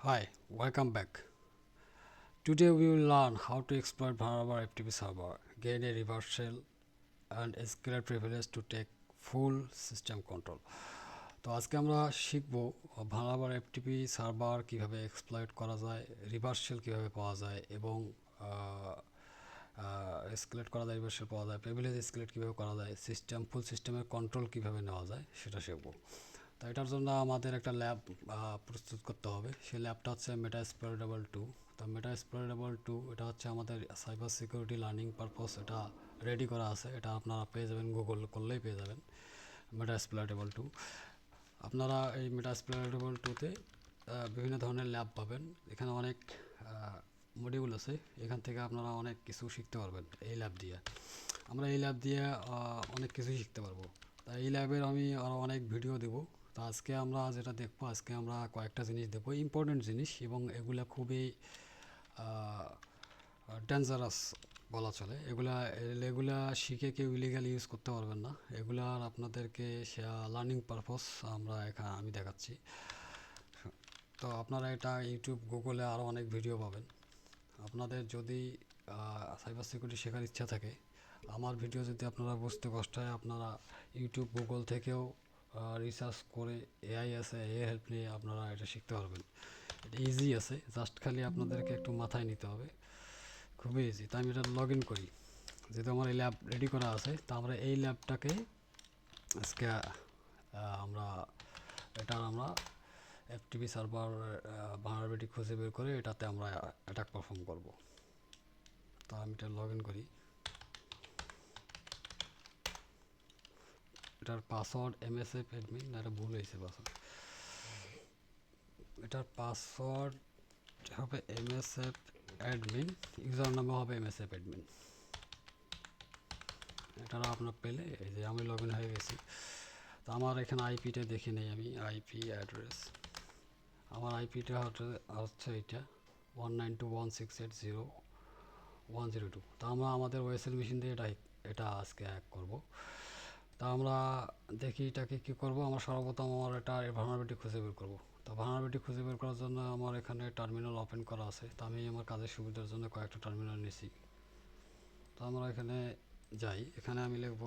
Hi, welcome back. Today we will learn how to exploit vulnerable FTP server, gain a reverse shell, and escalate privilege to take full system control. তো আজকে আমরা শিখব vulnerable FTP server কিভাবে exploit করা যায়, reverse shell কিভাবে পাওয়া যায় এবং এসকেলেট করা যায়, রিভার্স শেল পাওয়া যায়, প্রিভিলেজ এসকেলেট কিভাবে করা যায়, ফুল সিস্টেমের কন্ট্রোল কিভাবে নেওয়া যায় সেটা শিখব। তো এটার জন্য আমাদের একটা ল্যাব প্রস্তুত করতে হবে। সেই ল্যাবটা হচ্ছে মেটাস্প্লয়েটেবল 2। তো মেটাস্প্লয়েটেবল 2 এটা হচ্ছে আমাদের সাইবার সিকিউরিটি লার্নিং পারপস, এটা রেডি করা আছে। এটা আপনারা পেয়ে যাবেন, গুগল করলেই পেয়ে যাবেন মেটাস্প্লয়েটেবল 2। আপনারা এই মেটাস্প্লয়েটেবল 2তে বিভিন্ন ধরনের ল্যাব পাবেন। এখানে অনেক মডিউল আছে, এখান থেকে আপনারা অনেক কিছু শিখতে পারবেন এই ল্যাব দিয়ে। আমরা এই ল্যাব দিয়ে অনেক কিছুই শিখতে পারবো। তাই এই ল্যাবের আমি আরও অনেক ভিডিও দেবো। তো আজকে আমরা যেটা দেখবো, আজকে আমরা কয়েকটা জিনিস দেখবো, ইম্পর্টেন্ট জিনিস, এবং এগুলা খুবই ডেঞ্জারাস বলা চলে। এগুলা শিখে কেউ ইলিগাল ইউজ করতে পারবেন না। এগুলার আপনাদেরকে লার্নিং পারপস আমি দেখাচ্ছি। তো আপনারা এটা ইউটিউব, গুগলে আরও অনেক ভিডিও পাবেন। আপনাদের যদি সাইবার সিকিউরিটি শেখার ইচ্ছা থাকে, আমার ভিডিও যদি আপনারা বুঝতে কষ্ট হয়, আপনারা ইউটিউব, গুগল থেকেও রিসার্চ করে, এআই আছে, এআই হেল্প নিয়ে আপনারা এটা শিখতে পারবেন। এটা ইজি আছে, জাস্ট খালি আপনাদেরকে একটু মাথায় নিতে হবে, খুবই ইজি। তাই আমি এটা লগ ইন করি। যেহেতু আমার এই ল্যাব রেডি করা আছে, তা আমরা এই ল্যাবটাকে আজকে আমরা আমরা এফটিপি সার্ভার ভালনারেবিলিটি খুঁজে বের করে এটাতে আমরা অ্যাটাক পারফর্ম করব। তো আমি এটা লগ ইন করি। এটার পাসওয়ার্ড এমএসএফ অ্যাডমিন, না এটা ভুল হয়েছে পাসওয়ার্ড। এটার পাসওয়ার্ড হবে এমএসএফ অ্যাডমিন, ইউজার নামে হবে এমএসএফ অ্যাডমিন। এটা আপনার পেলে, এই যে আমি লগ ইন হয়ে গেছি। তো আমার এখানে আইপিটা দেখে নেই, আমি আইপি অ্যাড্রেস, আমার আইপিটা হচ্ছে এটা 192.168.0.102। তো আমরা আমাদের ওয়েসেল মেশিন দিয়ে এটা আজকে হ্যাক করবো। তা আমরা দেখি এটাকে কী করব। আমরা সর্বপ্রথম এটা ভার্নারেবিলিটি খুঁজে বের করব। তো ভার্নারেবিলিটি খুঁজে বের করার জন্য আমার এখানে টার্মিনাল ওপেন করা আছে। তো আমি আমার কাজের সুবিধার জন্য কয়েকটা টার্মিনাল নিয়েছি। তো আমরা এখানে যাই, এখানে আমি লিখব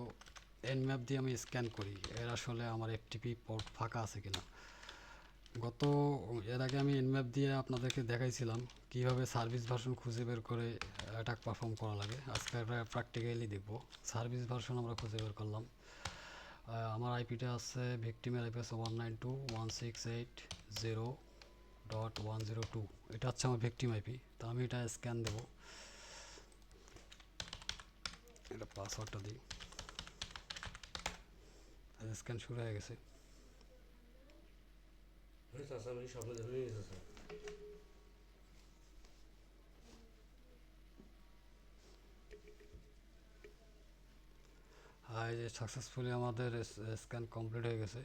এনম্যাপ দিয়ে আমি স্ক্যান করি এর আসলে আমার এফটিপি পোর্ট ফাঁকা আছে কিনা। এর আগে আমি এনম্যাপ দিয়ে আপনাদেরকে দেখাইছিলাম কিভাবে সার্ভিস ভার্সন খুঁজে বের করে অ্যাটাক পারফর্ম করা লাগে। আজকে প্র্যাকটিক্যালি দেখব। সার্ভিস ভার্সন আমরা খুঁজে বের করলাম। আমার আইপিটা আছে, ভিকটিমের আইপি আছে 192.168.0.102। এটা হচ্ছে আমার ভিকটিম আইপি। তো আমি এটা স্ক্যান দেবো, এটা পাসওয়ার্ডটা দিই। স্ক্যান শুরু হয়ে গেছে। এই যে সাকসেসফুলি আমাদের স্ক্যান কমপ্লিট হয়ে গেছে।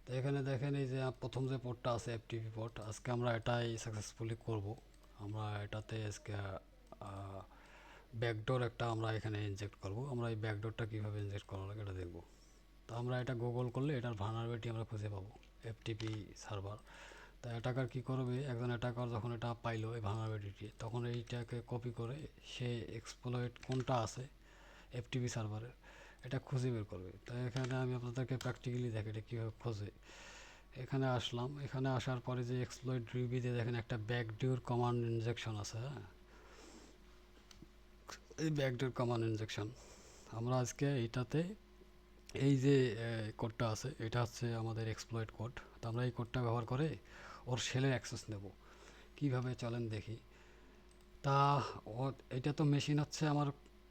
তো এখানে দেখেন, এই যে প্রথম যে পোর্টটা আছে এফটিপি পোর্ট, আজকে আমরা এটাই সাকসেসফুলি করব। আমরা এটাতে আজকে ব্যাকডোর একটা আমরা এখানে ইনজেক্ট করব। আমরা এই ব্যাকডোরটা কীভাবে ইনজেক্ট করা লাগে এটা দেখব। তো আমরা এটা গুগল করলে এটার ভার্নারেবিলিটি আমরা খুঁজে পাবো, এফটিপি সার্ভার। তা অ্যাটাকার কী করবে, একজন অ্যাটাকার যখন এটা পাইলো এই ভার্নারেবিলিটি, তখন এইটাকে কপি করে সে এক্সপ্লয়েট কোনটা আছে এফটিপি সার্ভারের এটা খুঁজে বের করবে। তো এখানে আমি আপনাদেরকে প্র্যাকটিক্যালি দেখি এটা কীভাবে খোঁজে। এখানে আসলাম, এখানে আসার পরে যে এক্সপ্লয়েট রিভিতে দেখেন একটা ব্যাকডোর কমান্ড ইনজেকশন আছে। হ্যাঁ, এই ব্যাকডোর কমান্ড ইনজেকশন আমরা আজকে এইটাতে, এই যে কোডটা আছে এটা হচ্ছে আমাদের এক্সপ্লয়েট কোড। তো আমরা এই কোডটা ব্যবহার করে ওর শেলের অ্যাক্সেস নেব। কিভাবে চলেন দেখি। তা এটা তো মেশিন হচ্ছে আমার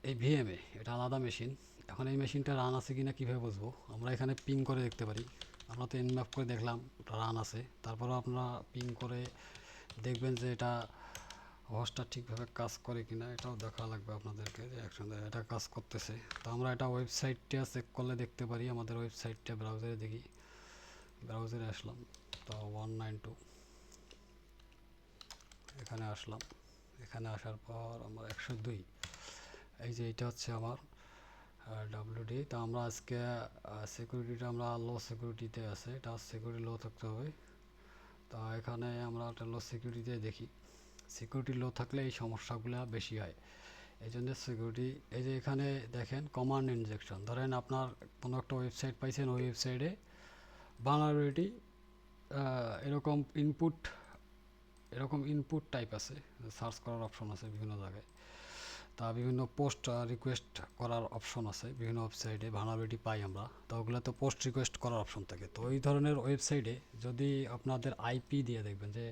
এই ভিএমএ, এটা আলাদা মেশিন। এখন এই মেশিনটা রান আছে কিনা কীভাবে বুঝবো, আমরা এখানে পিং করে দেখতে পারি। আমরা তো এনম্যাপ করে দেখলাম রান আছে, তারপরেও আপনারা পিং করে দেখবেন যে এটা হোস্টটা ঠিকভাবে কাজ করে কিনা, এটাও দেখা লাগবে আপনাদেরকে যে একসঙ্গে এটা কাজ করতেছে। তো আমরা এটা ওয়েবসাইটটা চেক করলে দেখতে পারি, আমাদের ওয়েবসাইটটা ব্রাউজারে দেখি। ব্রাউজারে আসলাম, তো 192 এখানে আসলাম। এখানে আসার পর আমরা 102, এই যে এটা হচ্ছে আমার ডাব্লিউডি। তো আমরা আজকে সিকিউরিটিটা আমরা লো সিকিউরিটিতে আছে, এটা সিকিউরিটি লো থাকতে হবে। তা এখানে আমরা একটা লো সিকিউরিটিতে দেখি, সিকিউরিটি লো থাকলে এই সমস্যাগুলো বেশি হয়। এই জন্য সিকিউরিটি, এই যে এখানে দেখেন কমান্ড ইনজেকশন, ধরেন আপনার কোনো একটা ওয়েবসাইট পাইছেন, ওই ওয়েবসাইটে ভালনারেবিলিটি এরকম ইনপুট টাইপ আছে, সার্চ করার অপশন আছে বিভিন্ন জায়গায়, তা বিভিন্ন পোস্ট রিকোয়েস্ট করার অপশন আছে বিভিন্ন ওয়েবসাইটে, ভালনারেবিলিটি পাই আমরা, তো ওগুলোতে পোস্ট রিকোয়েস্ট করার অপশন থাকে। তো এই ধরনের ওয়েবসাইটে যদি আপনাদের আইপি দিয়ে দেখবেন যে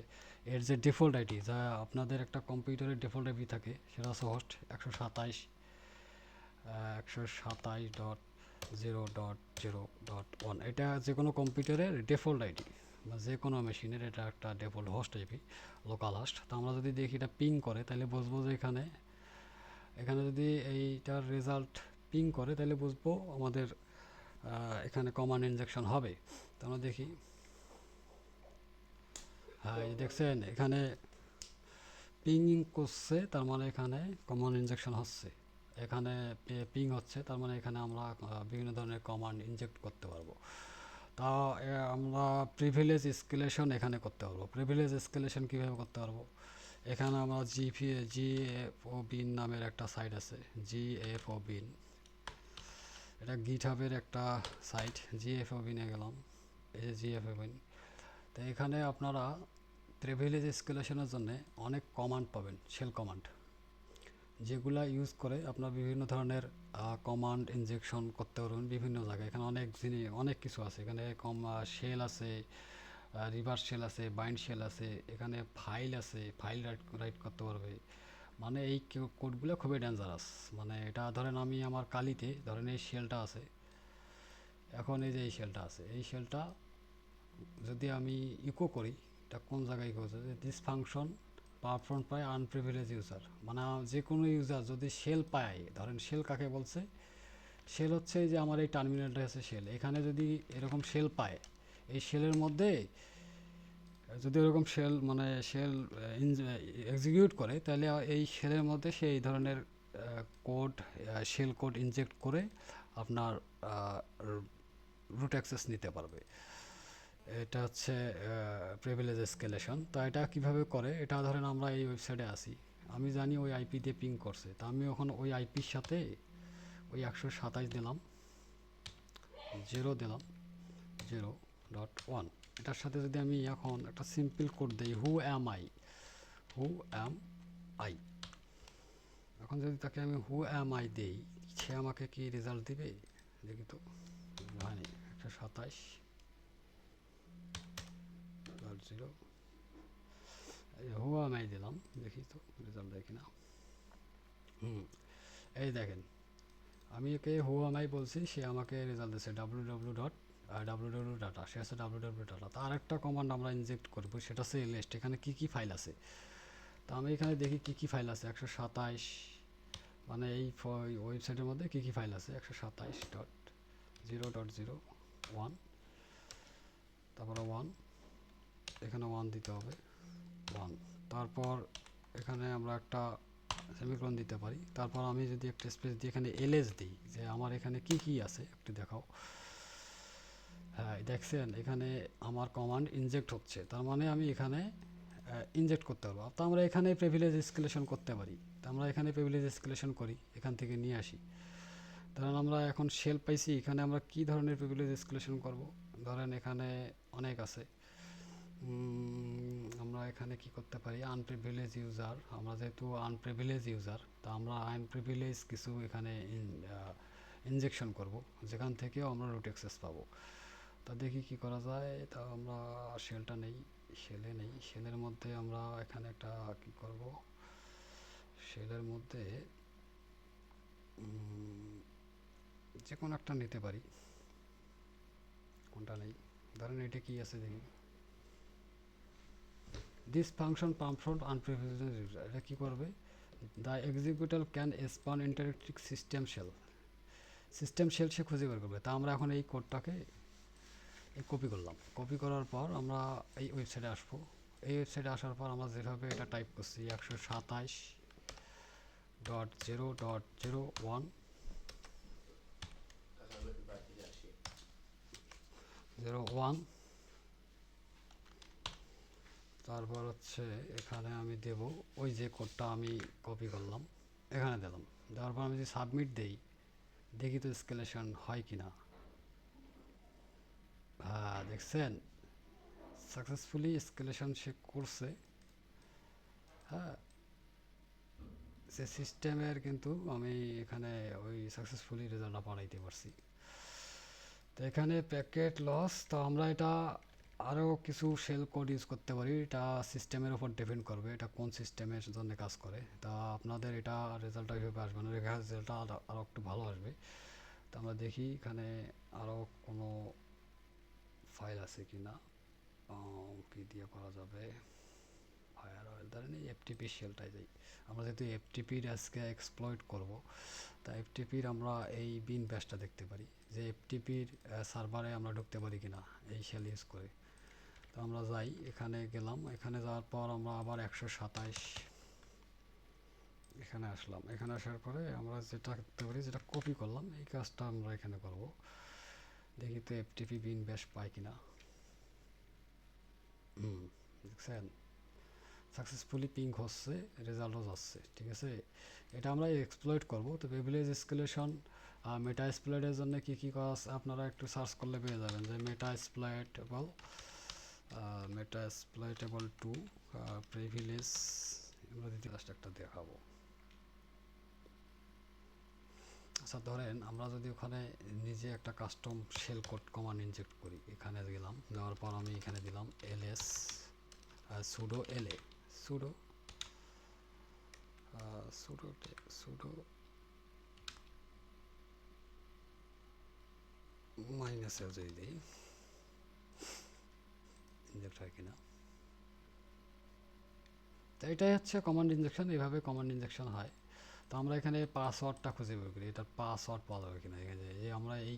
এর যে ডিফল্ট আইডি, যা আপনাদের একটা কম্পিউটারের ডিফল্ট আইপি থাকে, সেটা হচ্ছে হোস্ট 127.127.0.0.1, এটা যে কোনো কম্পিউটারের ডিফল্ট আইডি বা যে কোনো মেশিনের এটা একটা default host IP, local host. তো আমরা যদি দেখি এটা পিং করে, তাহলে বুঝবো যে এখানে যদি এইটার রেজাল্ট পিং করে, তাহলে বুঝবো আমাদের এখানে কমান্ড ইনজেকশন হবে। তো আমরা দেখি, হ্যাঁ এই দেখছেন এখানে পিং করছে, তার মানে এখানে কমান্ড ইনজেকশন হচ্ছে। এখানে পিং হচ্ছে, তার মানে এখানে আমরা বিভিন্ন ধরনের কমান্ড ইনজেক্ট করতে পারবো। তা আমরা প্রিভিলেজ এসকেলেশন এখানে করতে পারবো। প্রিভিলেজ এসকেলেশন কীভাবে করতে পারবো, এখানে আমরা জিএফও বিন নামের একটা সাইট আছে, জিএফও বিন, এটা গিটহাবের একটা সাইট। জিএফও বিনে গেলাম, এই যে জিএফও বিন। তো এখানে আপনারা প্রিভিলেজ এসকেলেশনের জন্য অনেক কমান্ড পাবেন, শেল কমান্ড, যেগুলা ইউজ করে আপনার বিভিন্ন ধরনের কমান্ড ইনজেকশন করতে পারবেন বিভিন্ন জায়গায়। এখানে অনেক কিছু আছে, এখানে শেল আছে, রিভার্স শেল আছে, বাইন্ড শেল আছে, এখানে ফাইল আছে, ফাইল রাইট করতে পারবে। মানে এই কোডগুলো খুবই ডেঞ্জারাস। মানে এটা ধরেন আমি আমার কালিতে ধরেন এই শেলটা আছে, এখন এই যে এই শেলটা আছে, এই শেলটা যদি আমি ইকো করি, এটা কোন জায়গায় ইকো হচ্ছে, this function perform by আনপ্রিভিলেজ user, মানে যে কোনো ইউজার যদি শেল পায়, ধরেন শেল কাকে বলছে, শেল হচ্ছে যে আমার এই টার্মিনালটা আছে শেল, এখানে যদি এরকম শেল পায়, এই শেলের মধ্যে যদি এরকম শেল মানে শেল এক্সিকিউট করে, তাহলে এই শেলের মধ্যে সে এই ধরনের কোড, শেল কোড ইনজেক্ট করে আপনার রুট অ্যাক্সেস নিতে পারবে। এটা হচ্ছে প্রিভিলেজ এসকেলেশন। তো এটা কিভাবে করে, এটা ধরেন আমরা এই ওয়েবসাইটে আসি, আমি জানি ওই আইপি দিয়ে পিং করছে, তা আমি এখন ওই আইপির সাথে ওই 127 দিলাম, 0 দিলাম, 0.1, এটার সাথে যদি আমি এখন একটা সিম্পল কোড দিই, হু অ্যাম আই, এখন যদি তাকে আমি হু অ্যাম আই দিই, সে আমাকে কি রেজাল্ট দিবে দেখি তো। হয়নি, 127.0, হু অ্যাম আই দিলাম, দেখি তো রেজাল্ট দেয় কিনা। এই দেখেন আমি একে হু অ্যাম আই বলছি, সে আমাকে রেজাল্ট দিচ্ছে www ডাটা, সে আছে www ডাটা। তার একটা কমান্ড আমরা ইনজেক্ট করবো, সেটা হচ্ছে লিস্ট, এখানে কী কী ফাইল আছে। তো আমি এখানে দেখি কী কী ফাইল আছে, 127, মানে এই ওয়েবসাইটের মধ্যে কী কী ফাইল আছে, 127.0.0.1, তারপরে 1, এখানে 1 দিতে হবে, 1, তারপর এখানে আমরা একটা সেমিকোলন দিতে পারি। তারপর আমি যদি একটা স্পেস দিয়ে এখানে এলএস দিই, যে আমার এখানে কি কি আছে একটু দেখাও। হ্যাঁ দেখছেন এখানে আমার কমান্ড ইনজেক্ট হচ্ছে, তার মানে আমি এখানে ইনজেক্ট করতে পারবো। তো আমরা এখানে প্রিভিলেজ এসকেলেশন করতে পারি, তো আমরা এখানে প্রিভিলেজ এসকেলেশন করি, এখান থেকে নিয়ে আসি। ধরেন আমরা এখন শেল পাইছি, এখানে আমরা কি ধরনের প্রিভিলেজ এসকেলেশন করব, ধরেন এখানে অনেক আছে। আমরা এখানে কি করতে পারি, আনপ্রিভিলেজ ইউজার, আমরা যেহেতু আনপ্রিভিলেজ ইউজার, তা আমরা আনপ্রিভিলেজ কিছু এখানে ইনজেকশন করব, যেখান থেকেও আমরা রুট অ্যাক্সেস পাবো। তা দেখি কি করা যায়। তা আমরা শেলটা নেই, শেলের মধ্যে আমরা এখানে একটা কি করব, শেলের মধ্যে যে কোনো একটা নিতে পারি, কোনটা নেই, ধরেন এটা কি আছে দেখি, this function perform unprivileged user, এটা কি করবে, the executor can spawn interactive system shell সে খুঁজে বের করবে। তা আমরা এখন এই কোডটাকে কপি করলাম, কপি করার পর আমরা এই ওয়েবসাইটে আসবো। এই ওয়েবসাইটে আসার পর আমরা যেভাবে এটা টাইপ করছি 127.0.0.1, 0.1, তারপর হচ্ছে এখানে আমি দেব ওই যে কোডটা আমি কপি করলাম, এখানে দিলাম। দেওয়ার পর আমি যদি সাবমিট দেই, দেখি তো স্কেলেশন হয় কি না। হ্যাঁ, দেখছেন সাকসেসফুলি স্কেলেশন সে করছে। হ্যাঁ, সে সিস্টেমের কিন্তু আমি এখানে ওই সাকসেসফুলি রেজাল্টটা পাঠাইতে পারছি। তো এখানে প্যাকেট লস, তো আমরা এটা আরও কিছু শেল কোড ইউজ করতে পারি। এটা সিস্টেমের উপর ডিপেন্ড করবে এটা কোন সিস্টেমের জন্য কাজ করে। তা আপনাদের এটা রেজাল্টটা এইভাবে আসবে না, রেজাল্টটা আরও একটু ভালো আসবে। তো আমরা দেখি এখানে আরও কোনো ফাইল আছে কি না, কি দিয়ে করা যাবে। ফায়ার অয়েল ধরেন এই এফটিপি শেলটাই যাই। আমরা যেহেতু এফটিপির আজকে এক্সপ্লয়েট করব, তা এফটিপির আমরা এই বিন ব্যাসটা দেখতে পারি যে এফটিপির সার্ভারে আমরা ঢুকতে পারি কিনা এই শেল ইউজ করে। তো আমরা যাই, এখানে গেলাম, এখানে যাওয়ার পর আমরা আবার 127 এখানে আসলাম। এখানে আসার পরে আমরা যেটা করতে পারি, যেটা কপি করলাম এই কাজটা আমরা এখানে করব। দেখি তো এফটিপি বিন ব্যাস পাই কিনা। দেখছেন সাকসেসফুলি পিং হচ্ছে, রেজাল্টও যাচ্ছে, ঠিক আছে। এটা আমরা এক্সপ্লয়েট করব। তো প্রিভিলেজ এসকেলেশন মেটা এক্সপ্লয়েটের জন্য কী কী কাজ আপনারা একটু সার্চ করলে পেয়ে যাবেন যে মেটা এক্সপ্লয়েটেবল টু প্রিভিলেজ। আমরা দ্বিতীয় কাজটা একটা দেখাবো। আচ্ছা ধরেন আমরা যদি ওখানে নিজে একটা custom shell code command inject করি, এখানে গেলাম, যাওয়ার পর আমি এখানে দিলাম ls sudo la sudo sudo minus L যদি দিই, ইনজেক্ট হয় কিনা। তো এটাই হচ্ছে কমান্ড ইনজেকশন, এইভাবে কমান্ড ইনজেকশন হয়। তো আমরা এখানে পাসওয়ার্ডটা খুঁজে বের করি, এটার পাসওয়ার্ড পাওয়া যাবে কিনা। এখানে যে আমরা এই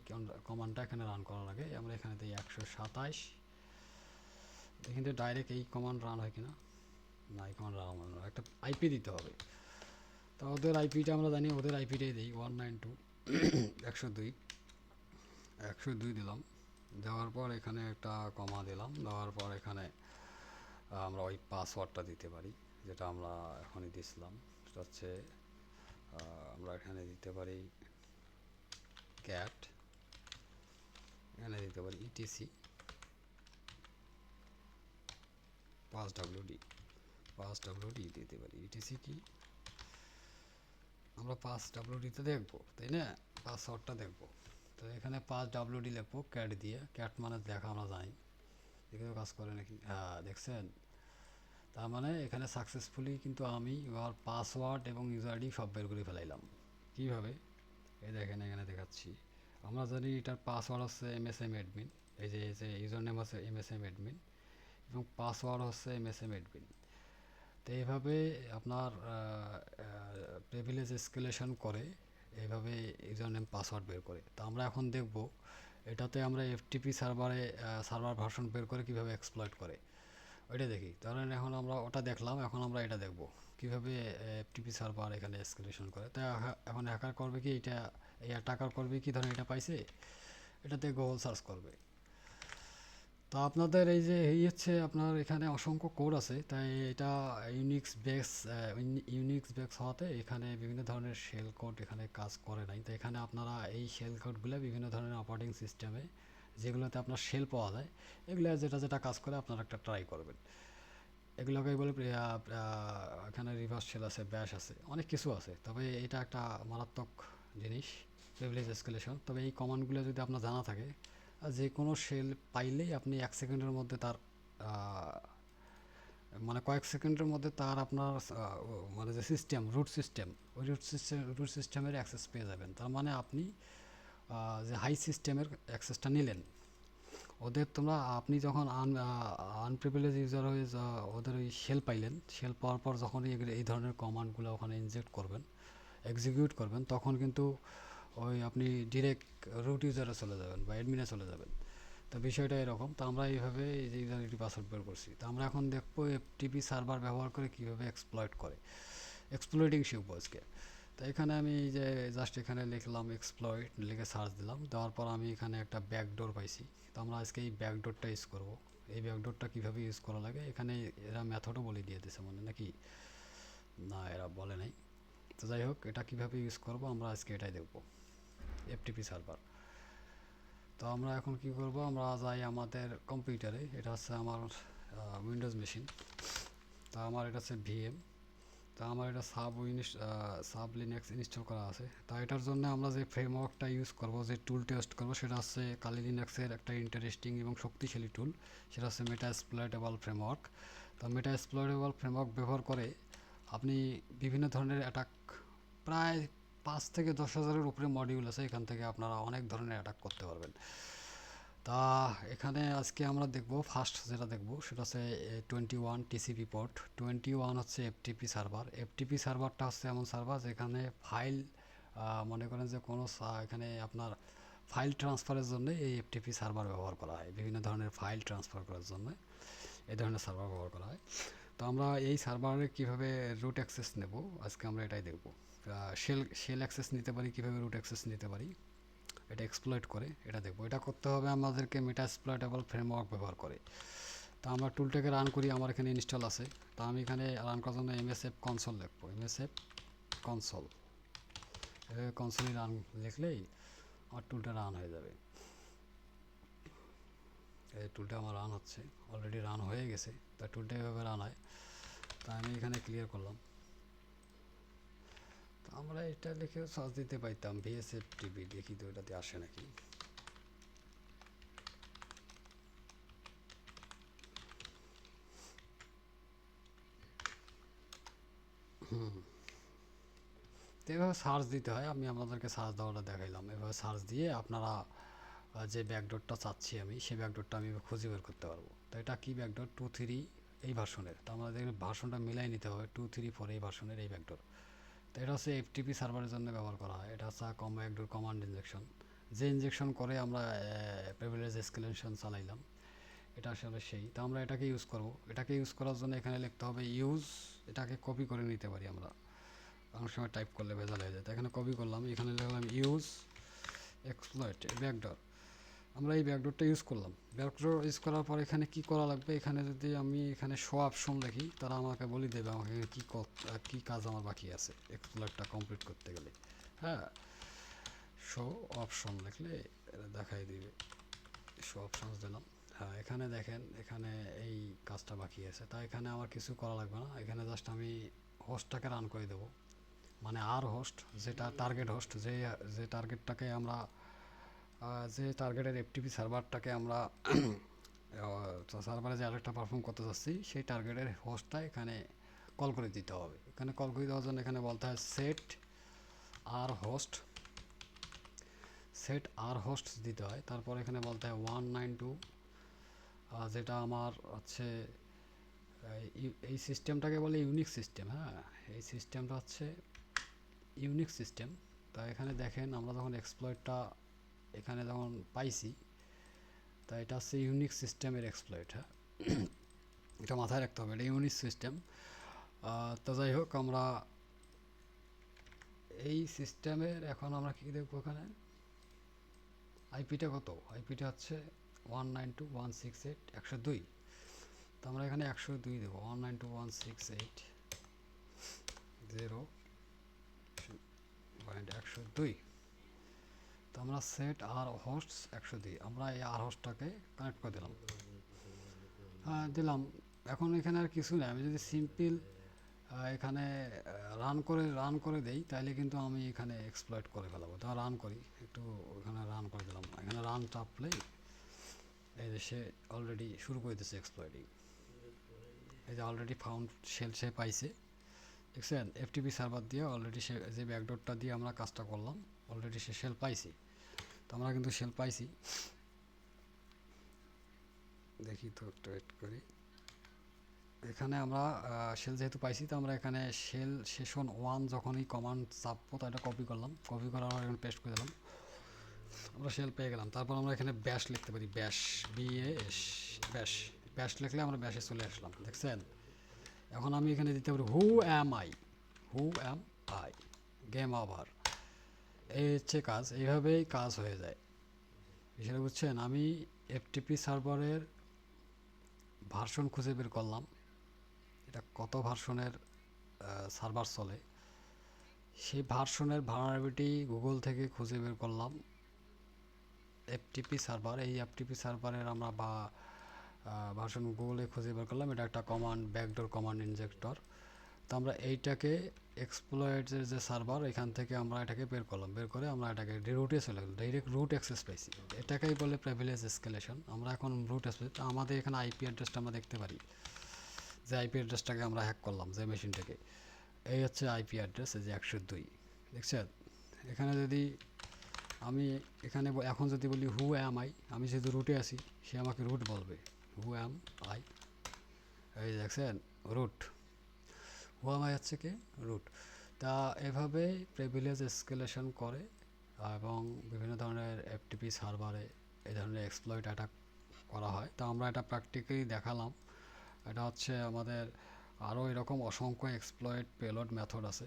কমান্ডটা এখানে রান করার আগে আমরা এখানে দিই 127, কিন্তু ডাইরেক্ট এই কমান্ড রান হয় কিনা। না, এই কমান্ড রান হয় না, একটা আইপি দিতে হবে। তো ওদের আইপিটা আমরা জানি, ওদের আইপিটাই দিই 192.102 দিলাম। দেওয়ার পর এখানে একটা কমা দিলাম, দেওয়ার পর এখানে আমরা ওই পাসওয়ার্ডটা দিতে পারি যেটা আমরা এখনই দিছিলাম। সেটা হচ্ছে আমরা এখানে দিতে পারি ক্যাট, এখানে দিতে পারি ইটিসি 5WD দিতে পারি। ইটিসি কি আমরা 5WDতে দেখবো, তাই না, পাসওয়ার্ডটা দেখবো। তো এখানে 5WD লিখবো ক্যাট দিয়ে, ক্যাট মানে দেখা আমরা জানি, এখানে কাজ করে নাকি। হ্যাঁ, দেখছেন, তার মানে এখানে সাকসেসফুলি কিন্তু আমি এবার পাসওয়ার্ড এবং ইউজার আইডি সব বের করে ফেলাইলাম। কীভাবে, এই দেখেন এখানে দেখাচ্ছি। আমরা জানি এটার পাসওয়ার্ড হচ্ছে MSM অ্যাডমিন, এই যে ইউজার নেম হচ্ছে MSM অ্যাডমিন এবং পাসওয়ার্ড হচ্ছে MSM অ্যাডমিন। তো এইভাবে আপনার প্রিভিলেজ এসকেলেশন করে, এইভাবে ইউজার নেম পাসওয়ার্ড বের করে। তো আমরা এখন দেখব এটাতে আমরা এফটিপি সার্ভার ভার্সন বের করে কীভাবে এক্সপ্লয়েট করে ওইটা দেখি। ধরেন এখন আমরা ওটা দেখলাম, এখন আমরা এটা দেখব কীভাবে এফটিপি সার্ভার এখানে এসকেলেশন করে। তাই এখন হ্যাকার করবে কি, এটা এই অ্যাটাকার করবে কি, ধরেন এটা পাইছে, এটাতে গুগল সার্চ করবে। তো আপনাদের এই যে এই হচ্ছে আপনার এখানে অসংখ্য কোড আছে, তাই এটা ইউনিক্স বেস হওয়াতে এখানে বিভিন্ন ধরনের শেল কোড এখানে কাজ করে নাই। তো এখানে আপনারা এই শেল কোডগুলো বিভিন্ন ধরনের অপারেটিং সিস্টেমে যেগুলোতে আপনার শেল পাওয়া যায়, এগুলো যেটা যেটা কাজ করে আপনারা একটা ট্রাই করবেন। এগুলোকে বলে এখানে রিভার্স শেল আছে, ব্যাশ আছে, অনেক কিছু আছে। তবে এটা একটা মারাত্মক জিনিস প্রিভিলেজ এসকেলেশন। তবে এই কমান্ডগুলো যদি আপনার জানা থাকে, যে কোনো শেল পাইলেই আপনি 1 সেকেন্ডের মধ্যে তার মানে কয়েক সেকেন্ডের মধ্যে তার আপনার মানে যে সিস্টেম ওই রুট সিস্টেমের অ্যাক্সেস পেয়ে যাবেন। তার মানে আপনি যে হাই সিস্টেমের অ্যাক্সেসটা নিলেন, আপনি যখন আনপ্রিভিলেজ ইউজার হয়ে ওদের ওই শেল পাইলেন, শেল পাওয়ার পর যখন এই ধরনের কমান্ডগুলো ওখানে ইনজেক্ট করবেন, এক্সিকিউট করবেন, তখন কিন্তু ওই আপনি ডিরেক্ট রুট ইউজারে চলে যাবেন বা অ্যাডমিনে চলে যাবেন। তো বিষয়টা এরকম। তো আমরা এইভাবে এই যে ইউজার আইডি পাসওয়ার্ড বের করছি। তো আমরা এখন দেখবো এফটিপি সার্ভার ব্যবহার করে কীভাবে এক্সপ্লয়েট করে, এক্সপ্লয়েটিং শিখবো আজকে। তো এখানে আমি এই যে জাস্ট এখানে লিখলাম এক্সপ্লয়েট, লিখে সার্চ দিলাম, দেওয়ার পর আমি এখানে একটা ব্যাকডোর পাইছি। তো আমরা আজকে এই ব্যাকডোরটা ইউজ করবো, এই ব্যাকডোরটা কীভাবে ইউজ করা লাগে এখানে এরা মেথডও বলে দিয়ে দিয়েছে মনে নাকি না, এরা বলে নাই। তো যাই হোক, এটা কীভাবে ইউজ করব আমরা আজকে এটাই দেখব, এফটিপি সার্ভার। তো আমরা এখন কি করব, আমরা যাই আমাদের কম্পিউটারে, এটা হচ্ছে আমার উইন্ডোজ মেশিন। তা আমার এটা হচ্ছে ভিএম। তা আমার এটা সাব লিনাক্স ইনস্টল করা আছে। তা এটার জন্য আমরা যে ফ্রেমওয়ার্কটা ইউজ করব, যে টুলটা ইউজ করব, সেটা হচ্ছে কালি লিনাক্সের একটা ইন্টারেস্টিং এবং শক্তিশালী টুল, সেটা হচ্ছে মেটাএক্সপ্লয়েটেবল ফ্রেমওয়ার্ক। তো মেটাএক্সপ্লয়েটেবল ফ্রেমওয়ার্ক ব্যবহার করে আপনি বিভিন্ন ধরনের অ্যাটাক, প্রায় 5 থেকে 10 হাজারের উপরে মডিউল আছে, এখান থেকে আপনারা অনেক ধরনের অ্যাটাক করতে পারবেন। তা এখানে আজকে আমরা দেখব, ফার্স্ট যেটা দেখব সেটা হচ্ছে 21 টিসিপি পোর্ট। 21 হচ্ছে এফটিপি সার্ভার। এফটিপি সার্ভারটা হচ্ছে এমন সার্ভার যেখানে ফাইল, মনে করেন যে কোনো এখানে আপনার ফাইল ট্রান্সফারের জন্য এই এফটিপি সার্ভার ব্যবহার করা হয়, বিভিন্ন ধরনের ফাইল ট্রান্সফার করার জন্য এই ধরনের সার্ভার ব্যবহার করা হয়। তো আমরা এই সার্ভারে কীভাবে রুট অ্যাক্সেস নেব আজকে আমরা এটাই দেখব। শেল অ্যাক্সেস নিতে পারি, কীভাবে রুট অ্যাক্সেস নিতে পারি এটা এক্সপ্লয়েট করে এটা দেখব। এটা করতে হবে আমাদেরকে মেটাএক্সপ্লয়েটেবল ফ্রেমওয়ার্ক ব্যবহার করে। তো আমরা টুলটাকে রান করি, আমার এখানে ইনস্টল আছে। তো আমি এখানে রান করার জন্য এমএসএফ কনসোল লিখবো, এমএসএফ কনসোল। এভাবে কনসোলে রান লিখলেই আমার টুলটা রান হয়ে যাবে। এই টুলটা আমার রান হচ্ছে, অলরেডি রান হয়ে গেছে। তা টুলটা এভাবে রান হয়। তা আমি এখানে ক্লিয়ার করলাম। তো আমরা এটা লিখে সার্চ দিতে পাইতাম ভিএসএফ টিভি, দেখি তো এটাতে আসে নাকি। তো এভাবে সার্চ দিতে হয়, আমি আপনাদেরকে সার্চ দেওয়াটা দেখাইলাম। এভাবে সার্চ দিয়ে আপনারা যে ব্যাকডোরটা চাচ্ছি আমি, সেই ব্যাকডোরটা আমি খুঁজে বের করতে পারবো। তো এটা কি ব্যাকডোর, 2.3 এই ভার্সনের। তো আমাদের ভার্সনটা মিলাই নিতে হবে, 2.3.4 এই ভার্সনের এই ব্যাকডোর। তো এটা হচ্ছে এফটিপি সার্ভারের জন্য ব্যবহার করা হয়। এটা হচ্ছে ব্যাকডোর কমান্ড ইনজেকশন, যে ইনজেকশন করে আমরা প্রিভিলেজ এসকেলেশন চালাইলাম, এটা আসলে সেই। তো আমরা এটাকে ইউজ করব। এটাকে ইউজ করার জন্য এখানে লিখতে হবে ইউজ, এটাকে কপি করে নিতে পারি আমরা, অনেক সময় টাইপ করলে ভেজাল হয়ে যায়। তো এখানে কপি করলাম, এখানে লিখলাম ইউজ এক্সপ্লয়েট ব্যাকডোর। আমরা এই ব্যাকডোরটা ইউজ করলাম। ব্যাকডোর ইউজ করার পর এখানে কি করা লাগবে, এখানে যদি আমি এখানে শো অপশন লিখি, তারা আমাকে বলে দেবে আমাকে কী কাজ আমার বাকি আছে এক্সপ্লয়েটটা কমপ্লিট করতে গেলে। হ্যাঁ, শো অপশন লিখলে দেখাই দিবে। শো অপশনস দিলাম। হ্যাঁ, এখানে দেখেন, এখানে এই কাজটা বাকি আছে। তাই এখানে আমার কিছু করা লাগবে না, এখানে জাস্ট আমি হোস্টটাকে রান করে দেবো, মানে আর হোস্ট, যেটা টার্গেট হোস্ট, যে টার্গেটটাকে আমরা, যে টার্গেটের এফটিপি সার্ভারটাকে আমরা সার্ভারে যে আরেকটা পারফর্ম করতে যাচ্ছি, সেই টার্গেটের হোস্টটা এখানে কল করে দিতে হবে। এখানে কল করে দেওয়ার জন্য এখানে বলতে হয় সেট আর হোস্ট দিতে হয়। তারপর এখানে বলতে হয় 192, যেটা আমার হচ্ছে এই সিস্টেমটাকে বলে ইউনিক্স সিস্টেম। হ্যাঁ, এই সিস্টেমটা হচ্ছে ইউনিক্স সিস্টেম। তা এখানে দেখেন, আমরা যখন এক্সপ্লয়েটটা এখানে যখন পাইছি, তা এটা হচ্ছে ইউনিক্স সিস্টেমের এক্সপ্লয়েট। হ্যাঁ, এটা মাথায় রাখতে হবে, এটা ইউনিক্স সিস্টেম। তো যাই হোক, আমরা এই সিস্টেমের এখন আমরা কী দেখবো, এখানে আইপিটা কত, আইপিটা হচ্ছে 192.168.102। তো আমরা এখানে 102 দেবো, 192.168.0.102। তো আমরা সেট আর হোস্ট 102, আমরা এই আর হোস্টটাকে কানেক্ট করে দিলাম। হ্যাঁ, দিলাম। এখন এখানে আর কিছু নেই, আমি যদি সিম্পল এখানে রান করে দেই, তাহলে কিন্তু আমি এখানে এক্সপ্লয়েট করে ফেলাবো। তা রান করি একটু, এখানে রান করে দিলাম। এখানে রান চাপলে এই যে সে অলরেডি শুরু করে দিয়েছে এক্সপ্লয়েটিং। এই যে অলরেডি ফাউন্ড শেল সে পাইছে, দেখছেন, এফটিপি সার্ভার দিয়ে অলরেডি সে, যে ব্যাকডোরটা দিয়ে আমরা কাজটা করলাম, অলরেডি সে শেল পাইছি। তো আমরা কিন্তু শেল পাইছি, দেখি তো একটু ওয়েট করি। এখানে আমরা শেল যেহেতু পাইছি, তো আমরা এখানে শেল সেশন 1 যখনই কমান্ড চাপবো, তো এটা কপি করলাম, কপি করার পর এখানে পেস্ট করে দিলাম, আমরা শেল পেয়ে গেলাম। তারপর আমরা এখানে ব্যাশ লিখতে পারি, ব্যাশ, BAS, ব্যাশ। ব্যাশ লিখলে আমরা ব্যাশে চলে আসলাম, দেখছেন। এখন আমি এখানে দিতে পারি হু অ্যাম আই, গেম ওভার। এই হচ্ছে কাজ, এইভাবেই কাজ হয়ে যায়, সেটা বুঝছেন। আমি এফটিপি সার্ভারের ভার্সন খুঁজে বের করলাম, এটা কত ভার্সনের সার্ভার চলে, সেই ভার্সনের ভালনারেবিলিটি গুগল থেকে খুঁজে বের করলাম। এফটিপি সার্ভার, এই এফটিপি সার্ভারের আমরা বা ভার্সন গুগলে খুঁজে বের করলাম, এটা একটা কমান্ড, ব্যাকডোর কমান্ড ইনজেক্টর। তো আমরা এইটাকে এক্সপ্লয়েটের যে সার্ভার, এখান থেকে আমরা এটাকে বের করলাম, বের করে আমরা এটাকে রুটে চলে গেলাম, ডাইরেক্ট রুট অ্যাক্সেস পাইছি। এটাকেই বলে প্রিভিলেজ এসকেলেশন। আমরা এখন রুট অ্যাক্সেস, আমাদের এখানে আইপি অ্যাড্রেসটা আমরা দেখতে পারি, যে আইপি অ্যাড্রেসটাকে আমরা হ্যাক করলাম যে মেশিনটাকে, এই হচ্ছে আইপি অ্যাড্রেস, এই যে 102, দেখছেন? এখানে যদি আমি এখানে এখন যদি বলি হু অ্যাম আই, আমি যেহেতু রুটে আছি, সে আমাকে রুট বলবে, হু অ্যাম আই, এই দেখছেন রুট, হু অ্যাম আই হচ্ছে কি রুট। তা এভাবে প্রিভিলেজ এসকেলেশন করে এবং বিভিন্ন ধরনের এফটিপি সার্ভারে এই ধরনের এক্সপ্লয়েট অ্যাটাক করা হয়। তো আমরা এটা প্র্যাকটিক্যালি দেখালাম। এটা হচ্ছে আমাদের আরও এরকম অসংখ্য এক্সপ্লয়েট পেলোড মেথড আছে,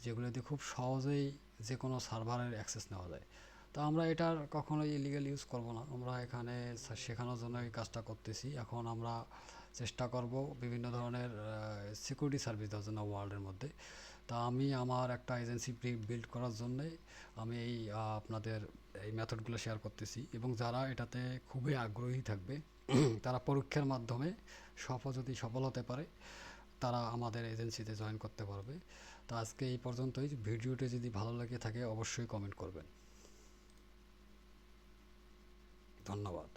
যেগুলো দিয়ে খুব সহজেই যে কোনো সার্ভারের অ্যাক্সেস নেওয়া যায়। তো আমরা এটার কখনোই ইলিগাল ইউজ করব না, আমরা এখানে শেখানোর জন্য এই কাজটা করতেছি। এখন আমরা চেষ্টা করব বিভিন্ন ধরনের সিকিউরিটি সার্ভিস দেওয়ার জন্য ওয়ার্ল্ডের মধ্যে। তা আমি আমার একটা এজেন্সি বিল্ড করার জন্যে আমি এই আপনাদের এই মেথডগুলো শেয়ার করতেছি, এবং যারা এটাতে খুবই আগ্রহী থাকবে তারা পরীক্ষার মাধ্যমে যদি সফল হতে পারে, তারা আমাদের এজেন্সিতে জয়েন করতে পারবে। তো আজকে এই পর্যন্তই। ভিডিওটি যদি ভালো লেগে থাকে অবশ্যই কমেন্ট করবেন। ধন্যবাদ।